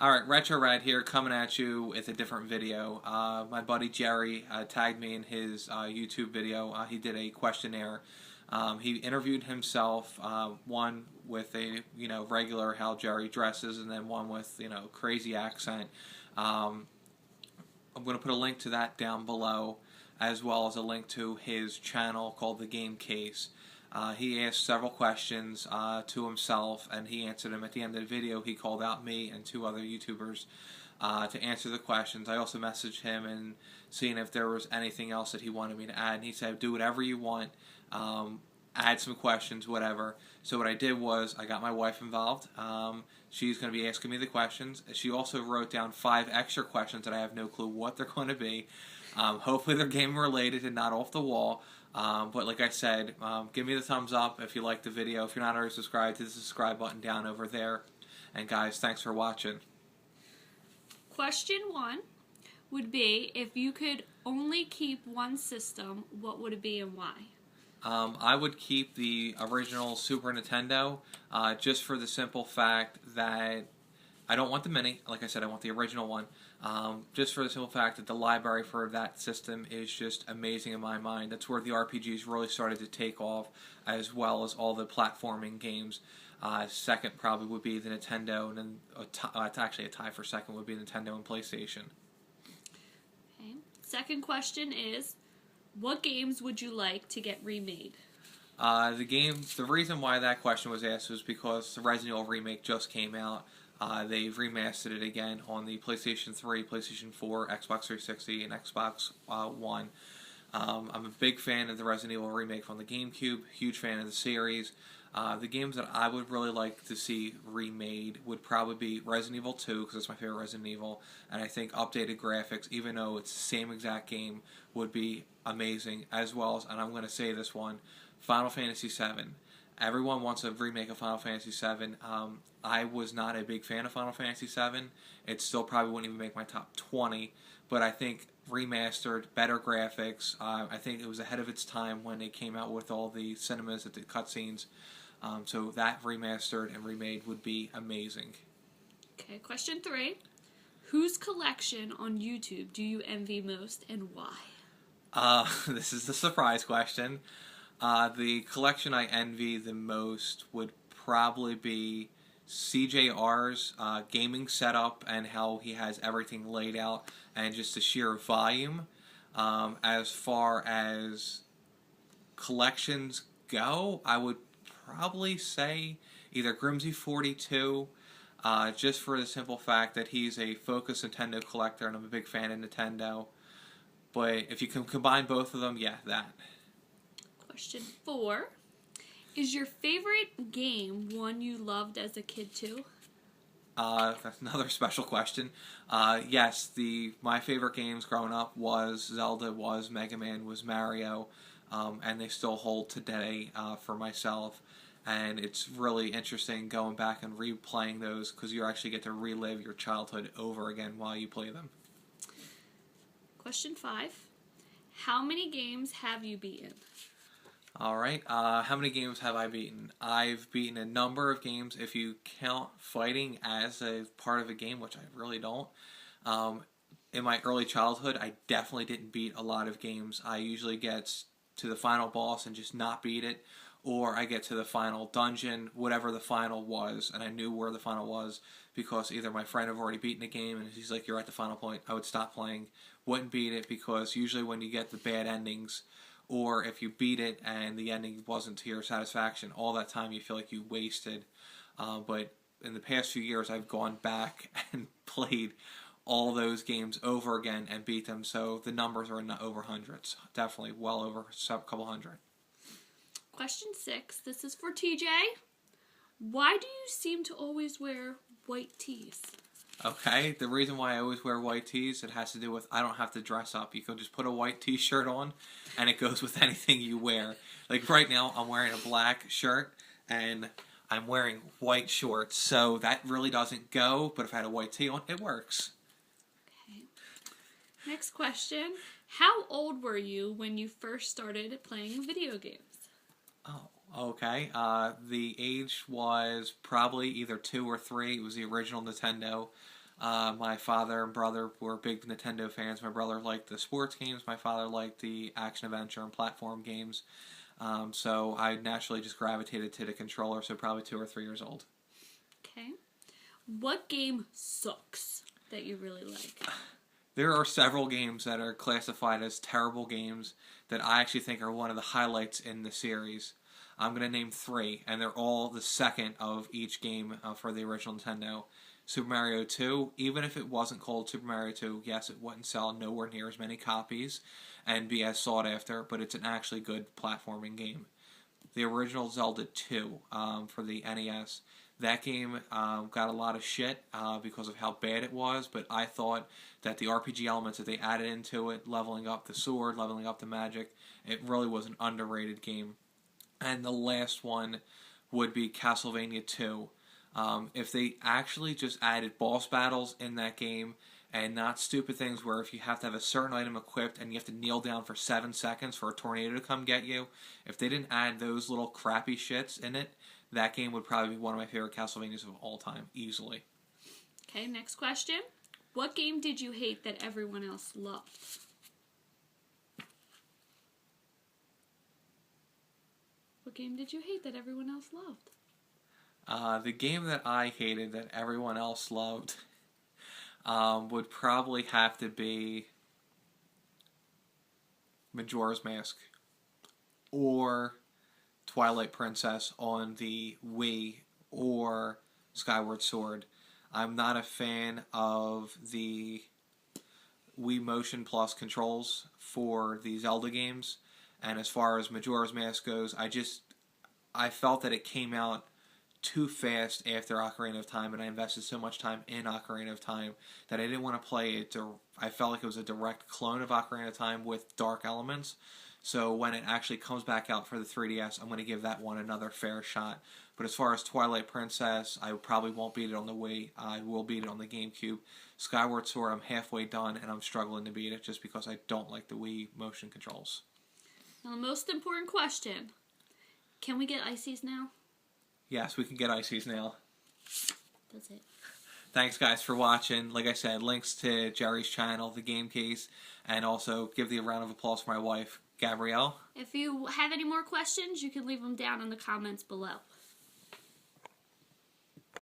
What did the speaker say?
Alright, Retro Red here, coming at you with a different video. My buddy Jerry tagged me in his YouTube video. He did a questionnaire. He interviewed himself, one with a regular how Jerry dresses, and then one with crazy accent. I'm going to put a link to that down below, as well as a link to his channel called The Game Case. He asked several questions to himself, and he answered them. At the end of the video, he called out me and two other YouTubers to answer the questions. I also messaged him and seeing if there was anything else that he wanted me to add, and he said, do whatever you want, add some questions, whatever. So what I did was I got my wife involved. She's going to be asking me the questions. She also wrote down 5 extra questions that I have no clue what they're going to be. Hopefully they're game related and not off the wall. But like I said, give me the thumbs up if you like the video. If you're not already subscribed, hit the subscribe button down over there. And guys, thanks for watching. Question 1 would be, if you could only keep one system, what would it be and why? I would keep the original Super Nintendo, just for the simple fact that I don't want the Mini. Like I said, I want the original one. Just for the simple fact that the library for that system is just amazing in my mind. That's where the RPGs really started to take off, as well as all the platforming games. Second probably would be the Nintendo, and then it's actually a tie for second would be Nintendo and PlayStation. Okay. Second question is, what games would you like to get remade? The reason why that question was asked was because the Resident Evil remake just came out. They've remastered it again on the PlayStation 3, PlayStation 4, Xbox 360, and Xbox One. I'm a big fan of the Resident Evil remake from the GameCube, huge fan of the series. The games that I would really like to see remade would probably be Resident Evil 2, because it's my favorite Resident Evil, and I think updated graphics, even though it's the same exact game, would be amazing, as well as, and I'm going to say this one, Final Fantasy VII. Everyone wants a remake of Final Fantasy VII. I was not a big fan of Final Fantasy VII. It still probably wouldn't even make my top 20, but I think remastered, better graphics. I think it was ahead of its time when it came out with all the cinemas at the cutscenes. So that remastered and remade would be amazing. Okay, question 3. Whose collection on YouTube do you envy most and why? This is the surprise question. The collection I envy the most would probably be CJR's gaming setup and how he has everything laid out and just the sheer volume. As far as collections go, I would probably say either Grimsy42, just for the simple fact that he's a focused Nintendo collector and I'm a big fan of Nintendo. But if you can combine both of them, yeah, that. Question 4. Is your favorite game one you loved as a kid too? That's another special question. Yes, my favorite games growing up was Zelda, was Mega Man, was Mario, and they still hold today for myself. And it's really interesting going back and replaying those because you actually get to relive your childhood over again while you play them. Question 5. How many games have you beaten? Alright, how many games have I beaten? I've beaten a number of games if you count fighting as a part of a game, which I really don't. In my early childhood, I definitely didn't beat a lot of games. I usually get to the final boss and just not beat it, or I get to the final dungeon, whatever the final was, and I knew where the final was because either my friend had already beaten the game and he's like, you're at the final point, I would stop playing, wouldn't beat it because usually when you get the bad endings, or if you beat it and the ending wasn't to your satisfaction, all that time you feel like you wasted. But in the past few years, I've gone back and played all those games over again and beat them, so the numbers are in the over hundreds. Definitely well over a couple hundred. Question 6. This is for TJ. Why do you seem to always wear white tees? Okay, the reason why I always wear white tees, it has to do with I don't have to dress up. You can just put a white t-shirt on, and it goes with anything you wear. Like right now, I'm wearing a black shirt, and I'm wearing white shorts, so that really doesn't go, but if I had a white tee on, it works. Okay. Next question. How old were you when you first started playing video games? Oh, okay. The age was probably either 2 or 3. It was the original Nintendo. My father and brother were big Nintendo fans. My brother liked the sports games. My father liked the action-adventure and platform games. So I naturally just gravitated to the controller, so probably 2 or 3 years old. Okay. What game sucks that you really like? There are several games that are classified as terrible games that I actually think are one of the highlights in the series. I'm going to name 3, and they're all the second of each game for the original Nintendo. Super Mario 2, even if it wasn't called Super Mario 2, yes, it wouldn't sell nowhere near as many copies and be as sought after, but it's an actually good platforming game. The original Zelda 2 for the NES, that game got a lot of shit because of how bad it was, but I thought that the RPG elements that they added into it, leveling up the sword, leveling up the magic, it really was an underrated game. And the last one would be Castlevania 2. If they actually just added boss battles in that game and not stupid things where if you have to have a certain item equipped and you have to kneel down for 7 seconds for a tornado to come get you, if they didn't add those little crappy shits in it, that game would probably be one of my favorite Castlevanias of all time, easily. Okay, next question. What game did you hate that everyone else loved? What game did you hate that everyone else loved? The game that I hated that everyone else loved would probably have to be Majora's Mask or Twilight Princess on the Wii or Skyward Sword. I'm not a fan of the Wii Motion Plus controls for the Zelda games, and as far as Majora's Mask goes, I felt that it came out too fast after Ocarina of Time, and I invested so much time in Ocarina of Time that I didn't want to play it. I felt like it was a direct clone of Ocarina of Time with dark elements. So when it actually comes back out for the 3DS, I'm going to give that one another fair shot. But as far as Twilight Princess, I probably won't beat it on the Wii. I will beat it on the GameCube. Skyward Sword, I'm halfway done, and I'm struggling to beat it just because I don't like the Wii motion controls. Now, the most important question. Can we get ices now? Yes, we can get ices now. That's it. Thanks, guys, for watching. Like I said, links to Jerry's channel, The Game Case, and also give the round of applause for my wife, Gabrielle. If you have any more questions, you can leave them down in the comments below.